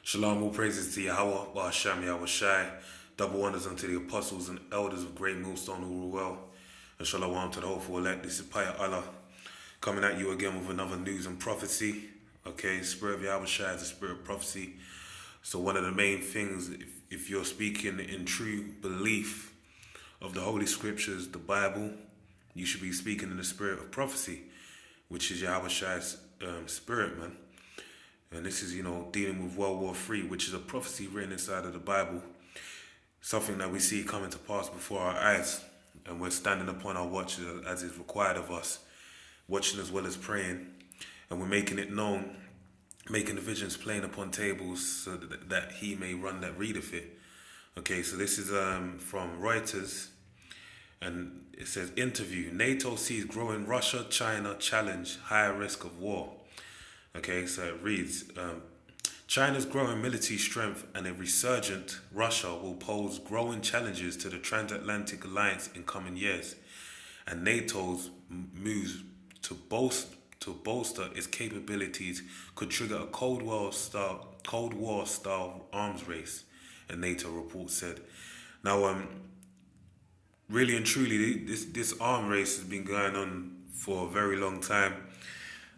Shalom, all praises to Yahweh, Ba'asham Yahweh Shai, double wonders unto the apostles and elders of Great Millstone who rule well, and shalom to the hopeful elect. This is Paya Allah, coming at you again with another news and prophecy. Okay, Spirit of Yahweh Shai is the spirit of prophecy. So one of the main things, if you're speaking in true belief of the Holy Scriptures, the Bible, you should be speaking in the spirit of prophecy, which is Yahweh Shai's spirit, man. And this is, dealing with World War III, which is a prophecy written inside of the Bible, something that we see coming to pass before our eyes. And we're standing upon our watch as is required of us, watching as well as praying. And we're making it known, making the visions plain upon tables so that he may run that readeth it. Okay, so this is from Reuters, and it says, interview, NATO sees growing Russia-China challenge, higher risk of war. Okay, so it reads, China's growing military strength and a resurgent Russia will pose growing challenges to the transatlantic alliance in coming years, and NATO's moves to bolster its capabilities could trigger a Cold War style arms race, a NATO report said. Now, really and truly, this arms race has been going on for a very long time.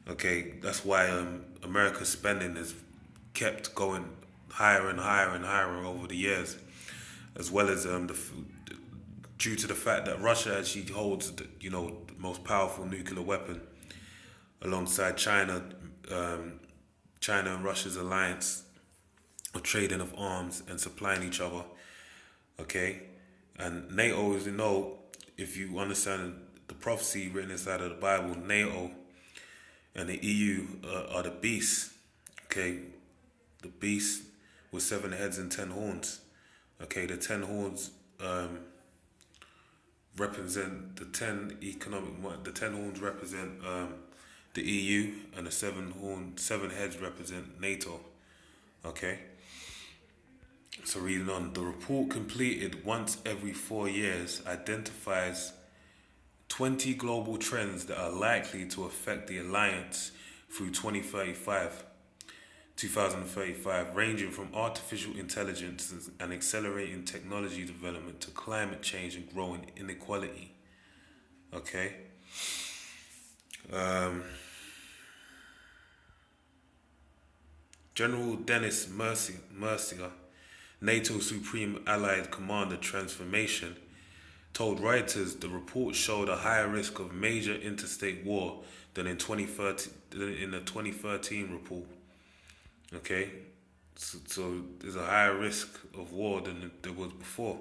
Okay, that's why America's spending has kept going higher and higher and higher over the years, as well as due to the fact that Russia actually holds the most powerful nuclear weapon, alongside China. China and Russia's alliance of trading of arms and supplying each other. Okay, and NATO, as you know, if you understand the prophecy written inside of the Bible, NATO and the EU are the beasts, okay? The beast with 7 heads and 10 horns. Okay, the 10 horns represent the 10 the 10 horns represent the EU, and the 7 heads represent NATO. Okay? So reading on, the report, completed once every 4 years, identifies 20 global trends that are likely to affect the alliance through 2035, ranging from artificial intelligence and accelerating technology development to climate change and growing inequality. Okay. General Dennis Mercier, NATO Supreme Allied Commander Transformation, told Reuters the report showed a higher risk of major interstate war than in the 2013 report. Okay, so there's a higher risk of war than there was before,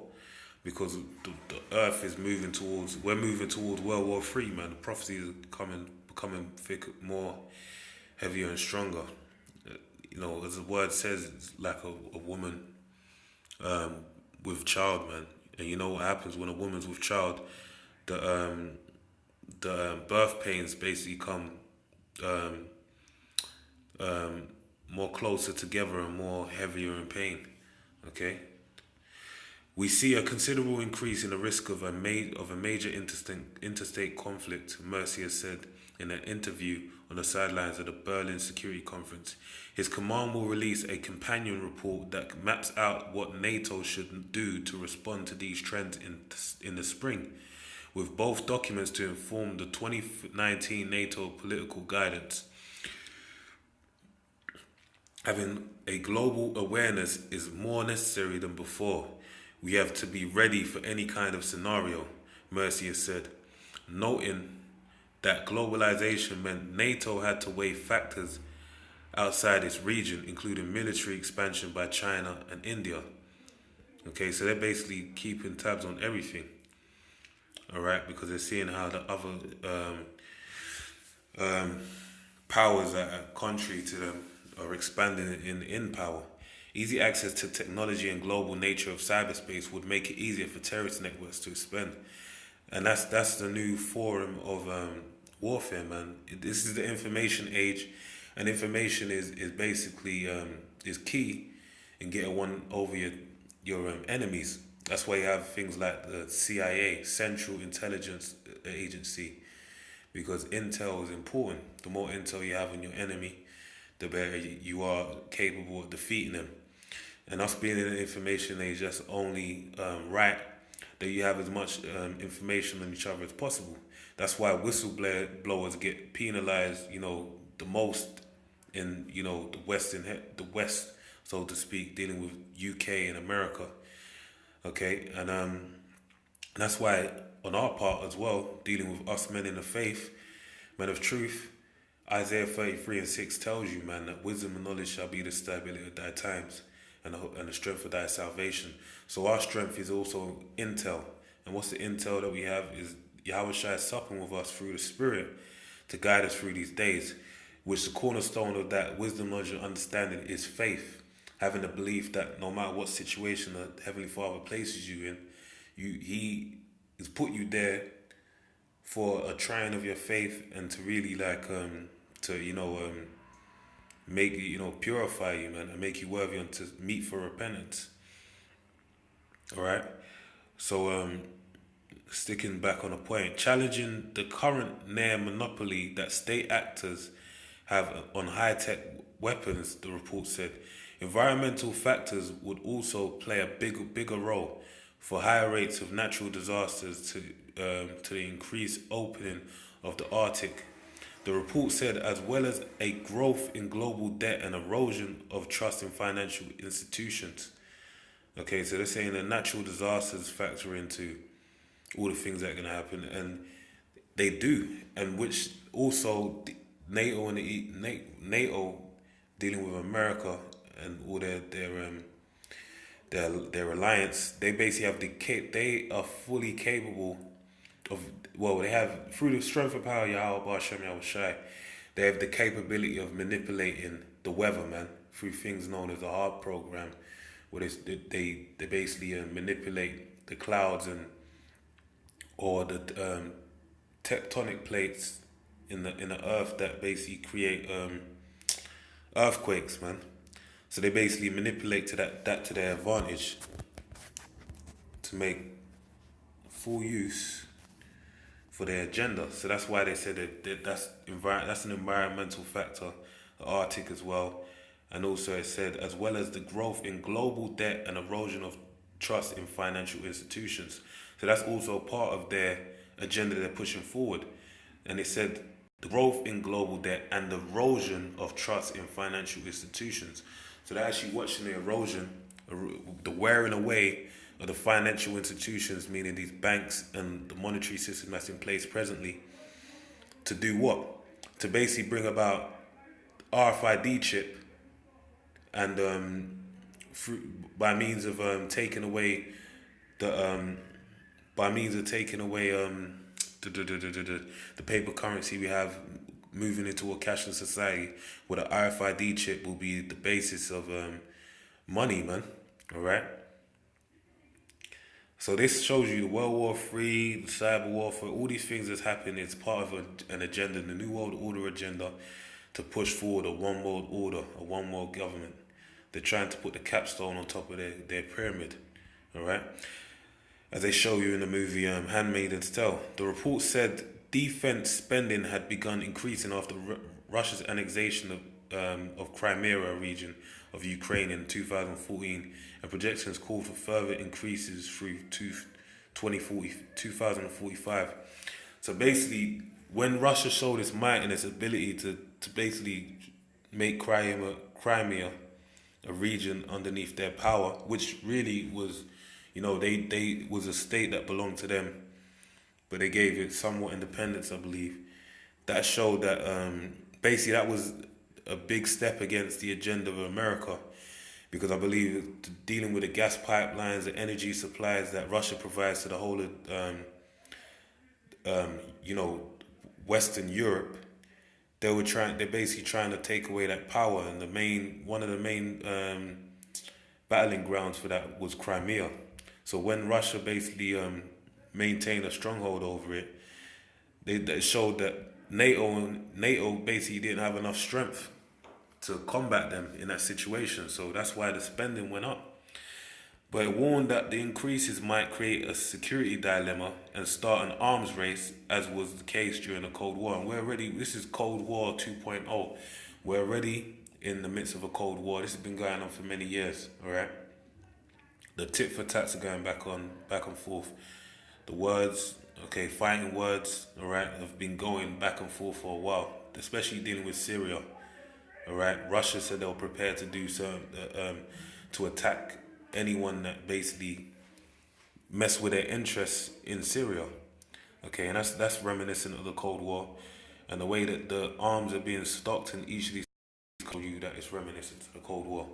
because the Earth is we're moving towards World War III, man. The prophecy is becoming thick, more heavier and stronger. As the word says, it's like a woman with child, man. And you know what happens when a woman's with child? The birth pains basically come more closer together and more heavier in pain. Okay. We see a considerable increase in the risk of a major interstate conflict, Mercier said in an interview on the sidelines of the Berlin Security Conference. His command will release a companion report that maps out what NATO should do to respond to these trends in the spring, with both documents to inform the 2019 NATO political guidance. Having a global awareness is more necessary than before. We have to be ready for any kind of scenario, Mercier said, noting that globalization meant NATO had to weigh factors outside its region, including military expansion by China and India. Okay, so they're basically keeping tabs on everything. All right, because they're seeing how the other powers that are contrary to them are expanding in power. Easy access to technology and global nature of cyberspace would make it easier for terrorist networks to expand. And that's the new forum of warfare, man. This is the information age, and information is basically is key in getting one over your enemies. That's why you have things like the CIA, Central Intelligence Agency, because intel is important. The more intel you have on your enemy, the better you are capable of defeating them. And us being in an information age, that's only right that you have as much information on each other as possible. That's why whistleblowers get penalized, the most in the West, so to speak, dealing with UK and America. Okay, and that's why on our part as well, dealing with us men in the faith, men of truth, Isaiah 33:6 tells you, man, that wisdom and knowledge shall be the stability of thy times and the strength of thy salvation. So our strength is also intel. And what's the intel that we have is Yahweh Shai supping with us through the Spirit to guide us through these days, which the cornerstone of that wisdom, knowledge, and understanding is faith. Having the belief that no matter what situation the Heavenly Father places you in, He has put you there for a trying of your faith and to really make purify you, man, and make you worthy unto meet for repentance. All right. So sticking back on a point, challenging the current near monopoly that state actors have on high-tech weapons, the report said. Environmental factors would also play a bigger role for higher rates of natural disasters to the increased opening of the Arctic. The report said, as well as a growth in global debt and erosion of trust in financial institutions. Okay, so they're saying that natural disasters factor into all the things that are going to happen, and they do, and which also NATO and NATO dealing with America and all their alliance, they basically have they are fully capable of, they have, through the strength of power, Yahweh Ba'Shem Yahweh Shai, they have the capability of manipulating the weather, man, through things known as the HARP program, where they basically manipulate the clouds or the tectonic plates in the earth that basically create earthquakes, man. So they basically manipulate that to their advantage to make full use for their agenda. So that's why they said that that's an environmental factor, the Arctic as well. And also it said, as well as the growth in global debt and erosion of trust in financial institutions. So that's also part of their agenda they're pushing forward. And it said the growth in global debt and the erosion of trust in financial institutions. So they're actually watching the erosion, the wearing away of the financial institutions, meaning these banks and the monetary system that's in place presently, to do what? To basically bring about RFID chip and by means of taking away the paper currency we have, moving into a cashless society where the RFID chip will be the basis of money, man. All right. So this shows you the World War III, the cyber warfare, all these things that's happening is part of an agenda, the New World Order agenda, to push forward a one world order, a one world government. They're trying to put the capstone on top of their pyramid. All right. As they show you in the movie Handmaid's Tale. The report said defense spending had begun increasing after Russia's annexation of Crimea region of Ukraine in 2014, and projections call for further increases through 2045. So basically, when Russia showed its might and its ability to basically make Crimea a region underneath their power, which really was, they was a state that belonged to them, but they gave it somewhat independence, I believe. That showed that basically that was a big step against the agenda of America, because I believe dealing with the gas pipelines, the energy supplies that Russia provides to the whole of, Western Europe, they're basically trying to take away that power, and one of the main battling grounds for that was Crimea. So when Russia basically maintained a stronghold over it, they showed that NATO basically didn't have enough strength to combat them in that situation. So that's why the spending went up. But it warned that the increases might create a security dilemma and start an arms race, as was the case during the Cold War. And this is Cold War 2.0. We're already in the midst of a Cold War. This has been going on for many years, all right? The tit for tats are going back and forth. The words, okay, fighting words, all right, have been going back and forth for a while, especially dealing with Syria, all right? Russia said they were prepared to do so, to attack anyone that basically mess with their interests in Syria, okay? And that's reminiscent of the Cold War, and the way that the arms are being stocked in each of these tell you that it's reminiscent of the Cold War.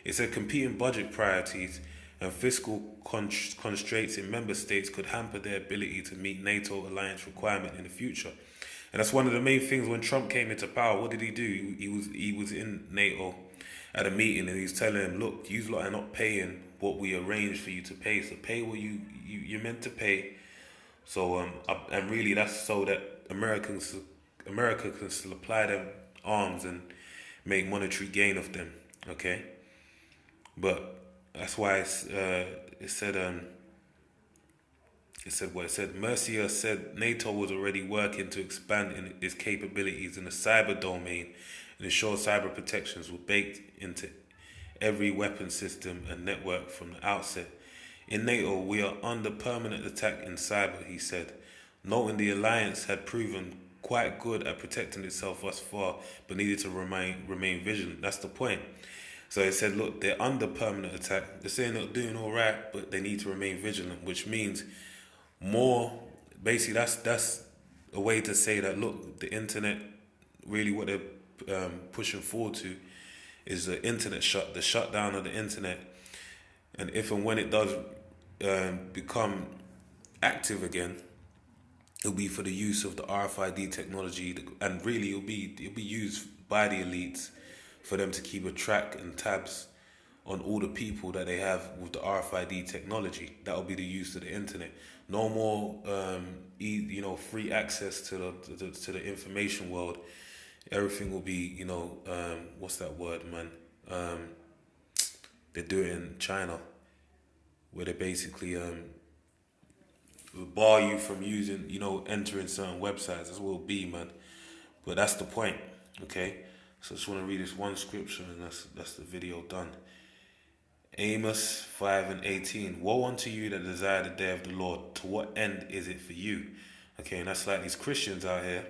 It said competing budget priorities and fiscal constraints in member states could hamper their ability to meet NATO alliance requirement in the future. And that's one of the main things when Trump came into power. What did he do? He was in NATO at a meeting and he was telling them, look, you lot are not paying what we arranged for you to pay. So pay what you're meant to pay. So and really that's so that America can supply them arms and make monetary gain of them, okay? But that's why it said what it said. Mercier said NATO was already working to expand in its capabilities in the cyber domain and ensure cyber protections were baked into every weapon system and network from the outset. In NATO, we are under permanent attack in cyber, he said, noting the alliance had proven quite good at protecting itself thus far, but needed to remain vigilant. That's the point. So it said, look, they're under permanent attack. They're saying they're doing all right, but they need to remain vigilant, which means more. Basically, that's a way to say that, look, the internet, really what they're pushing forward to is the shutdown of the internet. And if and when it does become active again, it'll be for the use of the RFID technology, and really it'll be used by the elites for them to keep a track and tabs on all the people that they have with the RFID technology. That will be the use of the internet. No more, free access to the information world. Everything will be, what's that word, man? They do it in China, where they basically bar you from using, entering certain websites. That's what it'll be, man. But that's the point, okay? So I just want to read this one scripture, and that's the video done. Amos 5:18. Woe unto you that desire the day of the Lord. To what end is it for you? Okay, and that's like these Christians out here.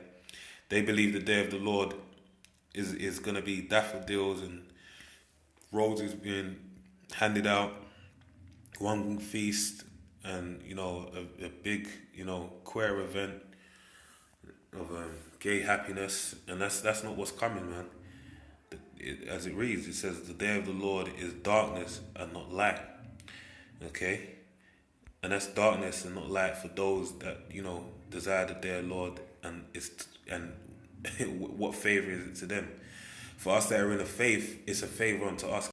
They believe the day of the Lord is going to be daffodils and roses being handed out, one feast, and a big queer event of gay happiness, and that's not what's coming, man. As it reads, it says the day of the Lord is darkness and not light. Okay, and that's darkness and not light for those that desire the day of the Lord, and what favor is it to them? For us that are in the faith, it's a favor unto us.